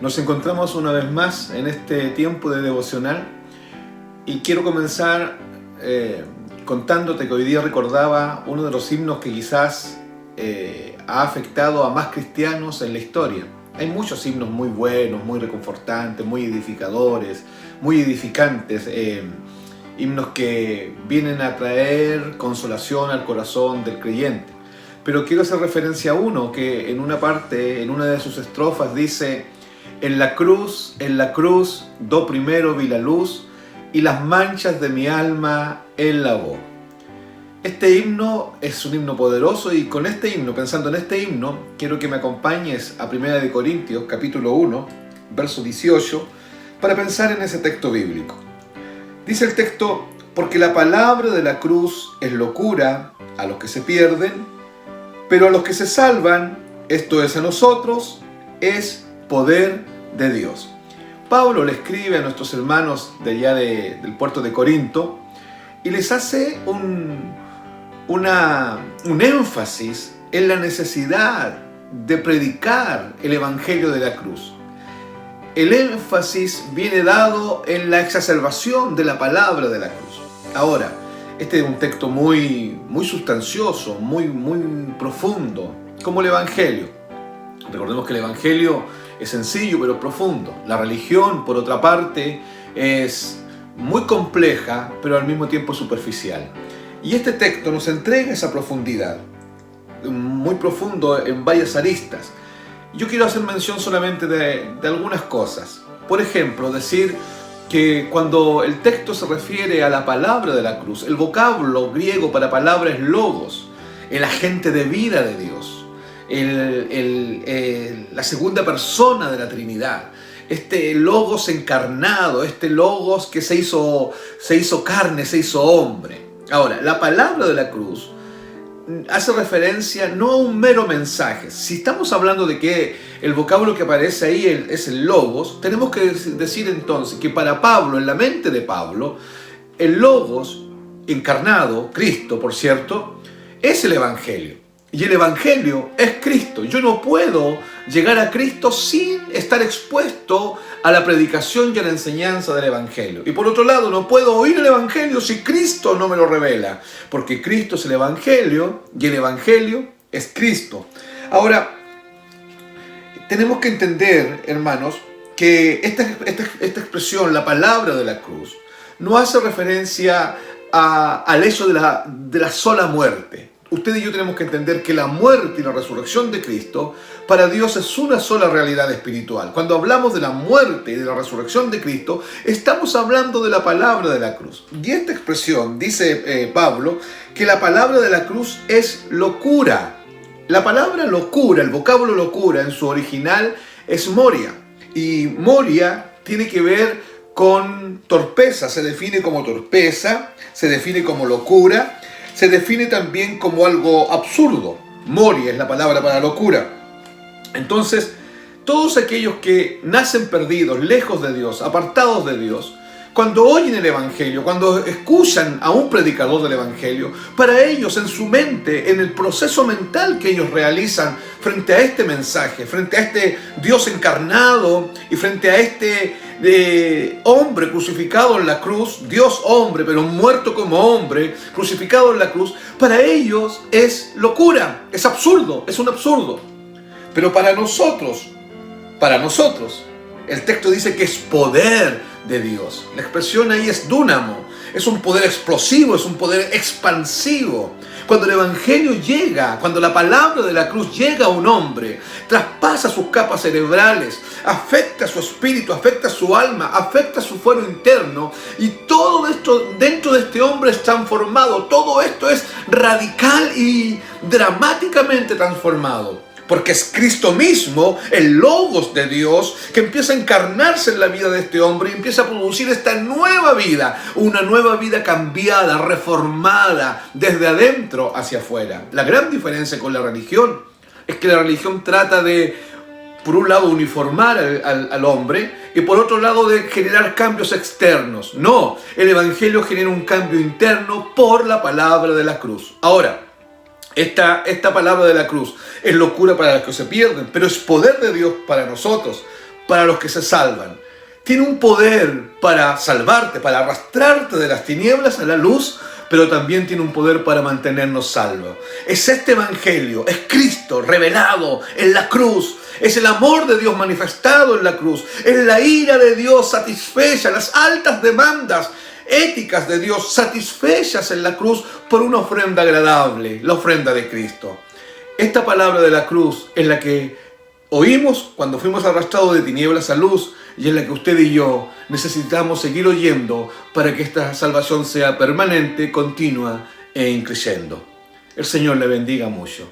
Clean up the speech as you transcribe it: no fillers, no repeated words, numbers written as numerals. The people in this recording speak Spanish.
Nos encontramos una vez más en este tiempo de devocional y quiero comenzar contándote que hoy día recordaba uno de los himnos que quizás ha afectado a más cristianos en la historia. Hay muchos himnos muy buenos, muy reconfortantes, muy edificadores, muy edificantes, himnos que vienen a traer consolación al corazón del creyente. Pero quiero hacer referencia a uno que en una parte, en una de sus estrofas dice: en la cruz, do primero vi la luz, y las manchas de mi alma Él lavó. Este himno es un himno poderoso, y con este himno, pensando en este himno, quiero que me acompañes a 1 Corintios, capítulo 1, verso 18, para pensar en ese texto bíblico. Dice el texto: porque la palabra de la cruz es locura a los que se pierden, pero a los que se salvan, esto es a nosotros, es poder de Dios. Pablo le escribe a nuestros hermanos de allá del puerto de Corinto y les hace un énfasis en la necesidad de predicar el evangelio de la cruz. El énfasis viene dado en la exacerbación de la palabra de la cruz. Ahora, este es un texto muy sustancioso, muy profundo, como el evangelio. Recordemos que el evangelio es sencillo pero profundo. La religión, por otra parte, es muy compleja pero al mismo tiempo superficial. Y este texto nos entrega esa profundidad, muy profundo en varias aristas. Yo quiero hacer mención solamente de algunas cosas. Por ejemplo, decir que cuando el texto se refiere a la palabra de la cruz, el vocablo griego para palabra es logos, el agente de vida de Dios. La segunda persona de la Trinidad, este Logos encarnado, este Logos que se hizo carne, se hizo hombre. Ahora, la palabra de la cruz hace referencia no a un mero mensaje. Si estamos hablando de que el vocablo que aparece ahí es el Logos, tenemos que decir entonces que para Pablo, en la mente de Pablo, el Logos encarnado, Cristo por cierto, es el Evangelio. Y el Evangelio es Cristo. Yo no puedo llegar a Cristo sin estar expuesto a la predicación y a la enseñanza del Evangelio. Y por otro lado, no puedo oír el Evangelio si Cristo no me lo revela. Porque Cristo es el Evangelio y el Evangelio es Cristo. Ahora, tenemos que entender, hermanos, que esta expresión, la palabra de la cruz, no hace referencia al hecho de la sola muerte. Usted y yo tenemos que entender que la muerte y la resurrección de Cristo para Dios es una sola realidad espiritual. Cuando hablamos de la muerte y de la resurrección de Cristo, estamos hablando de la palabra de la cruz. Y esta expresión, dice Pablo, que la palabra de la cruz es locura. La palabra locura, el vocablo locura en su original es moria. Y moria tiene que ver con torpeza, se define como torpeza, se define como locura. Se define también como algo absurdo. Moria es la palabra para locura. Entonces, todos aquellos que nacen perdidos, lejos de Dios, apartados de Dios, cuando oyen el Evangelio, cuando escuchan a un predicador del Evangelio, para ellos en su mente, en el proceso mental que ellos realizan frente a este mensaje, frente a este Dios encarnado y frente a este hombre crucificado en la cruz, Dios hombre, pero muerto como hombre, crucificado en la cruz, para ellos es locura, es absurdo, es un absurdo. Pero para nosotros, el texto dice que es poder de Dios. La expresión ahí es dúnamo, es un poder explosivo, es un poder expansivo. Cuando el Evangelio llega, cuando la palabra de la cruz llega a un hombre, traspasa sus capas cerebrales, afecta su espíritu, afecta su alma, afecta su fuero interno, y todo esto dentro de este hombre es transformado. Todo esto es radical y dramáticamente transformado. Porque es Cristo mismo, el Logos de Dios, que empieza a encarnarse en la vida de este hombre y empieza a producir esta nueva vida, una nueva vida cambiada, reformada, desde adentro hacia afuera. La gran diferencia con la religión es que la religión trata de, por un lado, uniformar al hombre y por otro lado, de generar cambios externos. No, el Evangelio genera un cambio interno por la palabra de la cruz. Ahora, esta palabra de la cruz es locura para los que se pierden, pero es poder de Dios para nosotros, para los que se salvan. Tiene un poder para salvarte, para arrastrarte de las tinieblas a la luz, pero también tiene un poder para mantenernos salvos. Es este evangelio, es Cristo revelado en la cruz, es el amor de Dios manifestado en la cruz, es la ira de Dios satisfecha, las altas demandas éticas de Dios satisfechas en la cruz por una ofrenda agradable, la ofrenda de Cristo. Esta palabra de la cruz es la que oímos cuando fuimos arrastrados de tinieblas a luz, y es la que usted y yo necesitamos seguir oyendo para que esta salvación sea permanente, continua e increciendo. El Señor le bendiga mucho.